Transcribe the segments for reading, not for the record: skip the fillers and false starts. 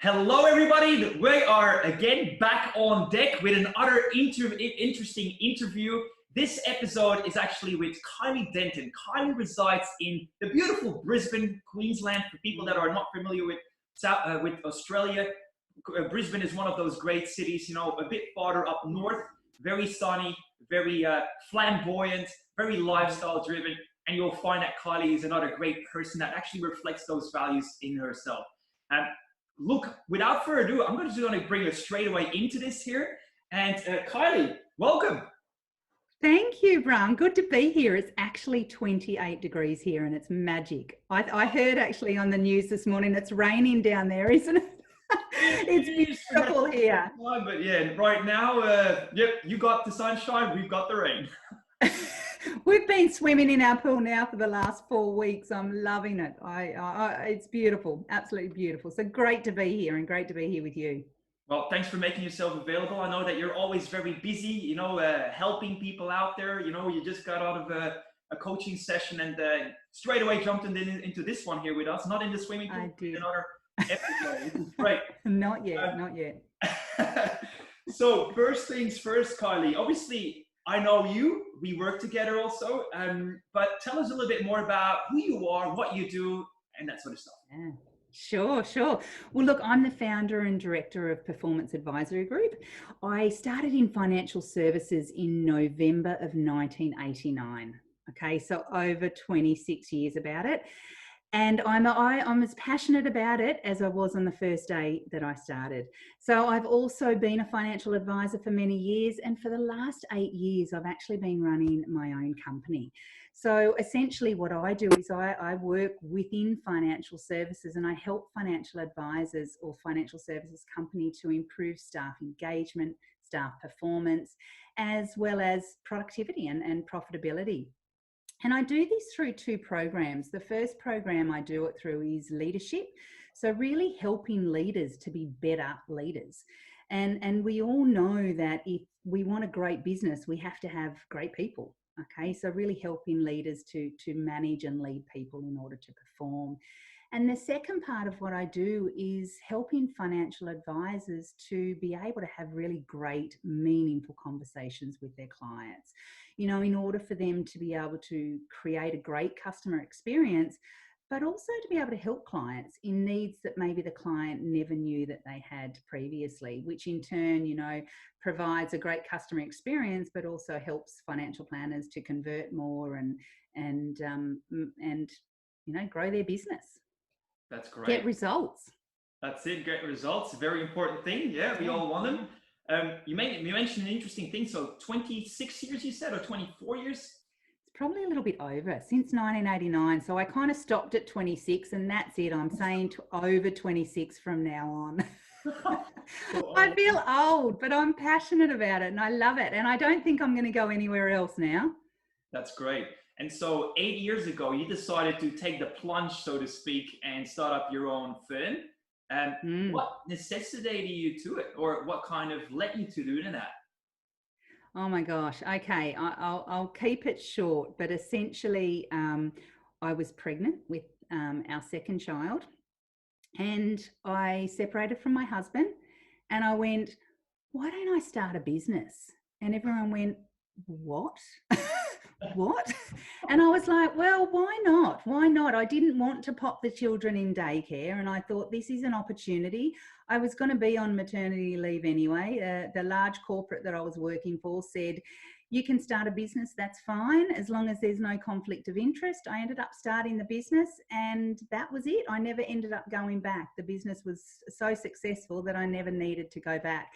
Hello, everybody. We are again back on deck with another interesting interview. This episode is actually with Kylie Denton. Kylie resides in the beautiful Brisbane, Queensland. For people that are not familiar with Australia, Brisbane is one of those great cities, a bit farther up north, very sunny, very flamboyant, very lifestyle driven. And you'll find that Kylie is another great person that actually reflects those values in herself. Look, without further ado, I'm just going to bring us straight away into this here. And Kylie, welcome. Thank you, Bram. Good to be here. It's actually 28 degrees here and it's magic. I heard actually on the news this morning it's raining down there, isn't it? It's beautiful here. But yeah, right now, yep, you got the sunshine, we've got the rain. We've been swimming in our pool now for the last 4 weeks. I'm loving it. It's beautiful, absolutely beautiful. So great to be here and great to be here with you. Well, thanks for making yourself available. I know that you're always very busy, helping people out there. You just got out of a coaching session and straight away jumped into this one here with us. Not in the swimming pool, I did. Another episode, which is great. Not yet, not yet. So first things first, Kylie, obviously, I know you, we work together also, but tell us a little bit more about who you are, what you do, and that sort of stuff. Yeah. Sure. Well, look, I'm the founder and director of Performance Advisory Group. I started in financial services in November of 1989. Okay, so over 26 years about it. And I'm as passionate about it as I was on the first day that I started. So I've also been a financial advisor for many years. And for the last 8 years, I've actually been running my own company. So essentially what I do is I work within financial services and I help financial advisors or financial services company to improve staff engagement, staff performance, as well as productivity and profitability. And I do this through 2 programs. The first program I do it through is leadership. So really helping leaders to be better leaders. And we all know that if we want a great business, we have to have great people. Okay, so really helping leaders to manage and lead people in order to perform. And the second part of what I do is helping financial advisors to be able to have really great, meaningful conversations with their clients. In order for them to be able to create a great customer experience, but also to be able to help clients in needs that maybe the client never knew that they had previously, which in turn, provides a great customer experience, but also helps financial planners to convert more and grow their business. That's great. Get results. That's it. Get results. A very important thing. Yeah, we all want them. You mentioned an interesting thing. So 26 years, you said, or 24 years? It's probably a little bit over, since 1989. So I kind of stopped at 26 and that's it. I'm saying over 26 from now on. I feel old, but I'm passionate about it and I love it. And I don't think I'm going to go anywhere else now. That's great. And so 8 years ago, you decided to take the plunge, so to speak, and start up your own firm. What necessitated you to it, or what kind of led you to doing that? Oh my gosh. Okay. I'll keep it short, but essentially I was pregnant with our second child and I separated from my husband and I went, why don't I start a business? And everyone went, what? What? And I was like, well, why not? Why not? I didn't want to pop the children in daycare and I thought this is an opportunity. I was going to be on maternity leave anyway. The large corporate that I was working for said, you can start a business, that's fine, as long as there's no conflict of interest. I ended up starting the business and that was it. I never ended up going back. The business was so successful that I never needed to go back.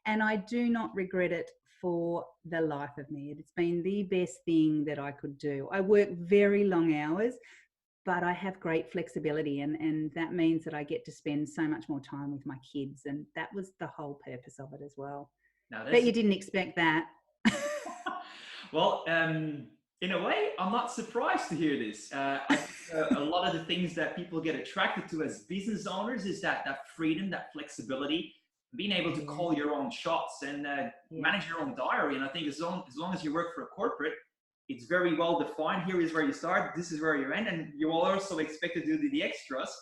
And I do not regret it for the life of me. It's been the best thing that I could do. I work very long hours, but I have great flexibility and that means that I get to spend so much more time with my kids. And that was the whole purpose of it as well. Bet you didn't expect that. Well, in a way, I'm not surprised to hear this. I think a lot of the things that people get attracted to as business owners is that freedom, that flexibility, being able to call your own shots and manage your own diary. And I think as long as you work for a corporate, it's very well defined. Here is where you start, this is where you end, and you will also expect to do the extras.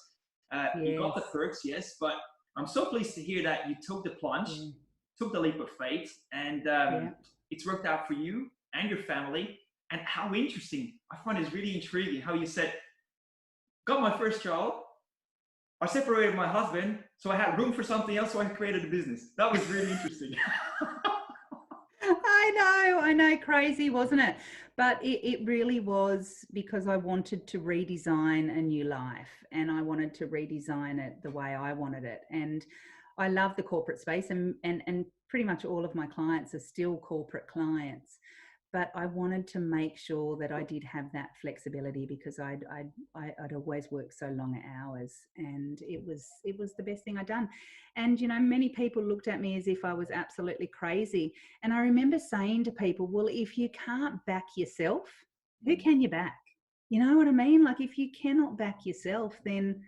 You got the perks, yes, but I'm so pleased to hear that you took the plunge, Yeah. took the leap of faith, and Yeah. it's worked out for you and your family. And how interesting, I find it's really intriguing how you said, got my first child, I separated my husband, so I had room for something else, so I created a business. That was really interesting. I know, crazy, wasn't it? But it really was because I wanted to redesign a new life, and I wanted to redesign it the way I wanted it. And I love the corporate space, and pretty much all of my clients are still corporate clients. But I wanted to make sure that I did have that flexibility because I'd always worked so long hours, and it was the best thing I'd done. And many people looked at me as if I was absolutely crazy. And I remember saying to people, well, if you can't back yourself, who can you back? You know what I mean? Like, if you cannot back yourself, then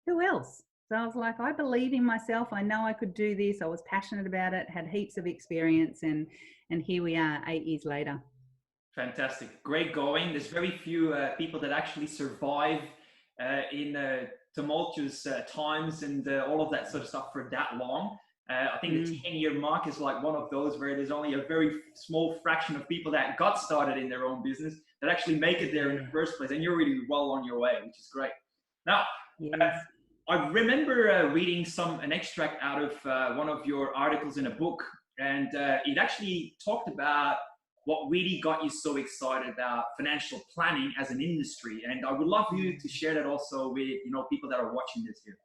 who else? So I was like, I believe in myself. I know I could do this. I was passionate about it, had heaps of experience, and here we are 8 years later. Fantastic. Great going. There's very few people that actually survive in tumultuous times and all of that sort of stuff for that long. I think the 10-year mark is like one of those where there's only a very small fraction of people that got started in their own business that actually make it there in the first place. And you're really well on your way, which is great. Now, Yes. I remember reading an extract out of one of your articles in a book, and it actually talked about what really got you so excited about financial planning as an industry. And I would love you to share that also with people that are watching this here.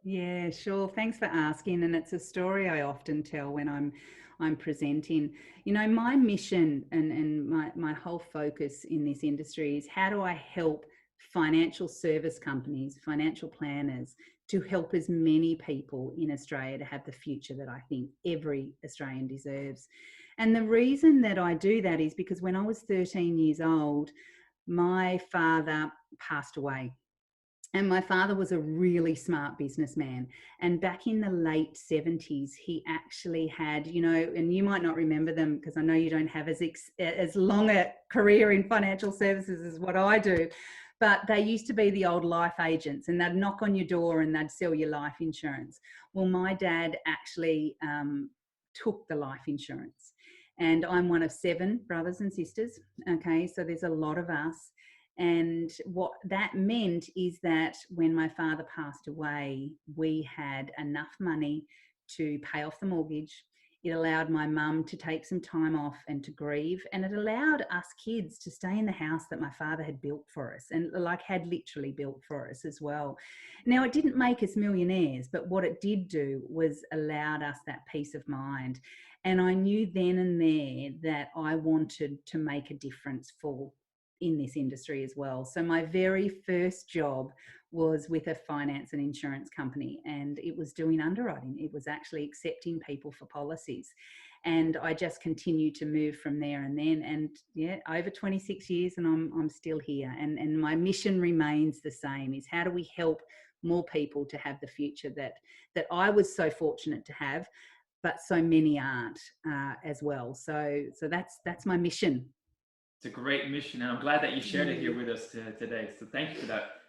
Yeah, sure. Thanks for asking. And it's a story I often tell when I'm presenting. My mission and my whole focus in this industry is how do I help financial service companies, financial planners, to help as many people in Australia to have the future that I think every Australian deserves. And the reason that I do that is because when I was 13 years old, my father passed away. And my father was a really smart businessman. And back in the late 70s, he actually had, and you might not remember them because I know you don't have as long a career in financial services as what I do. But they used to be the old life agents, and they'd knock on your door and they'd sell you life insurance. Well, my dad actually took the life insurance. And I'm one of 7 brothers and sisters. Okay, so there's a lot of us. And what that meant is that when my father passed away, we had enough money to pay off the mortgage. It allowed my mum to take some time off and to grieve. And it allowed us kids to stay in the house that my father had built for us, and had literally built for us as well. Now, it didn't make us millionaires, but what it did do was allowed us that peace of mind. And I knew then and there that I wanted to make a difference in this industry as well. So my very first job was with a finance and insurance company, and it was doing underwriting. It was actually accepting people for policies. And I just continued to move from there and then. And yeah, over 26 years and I'm still here. And my mission remains the same, is how do we help more people to have the future that I was so fortunate to have, but so many aren't as well. So that's my mission. It's a great mission, and I'm glad that you shared it here with us today. So thank you for that.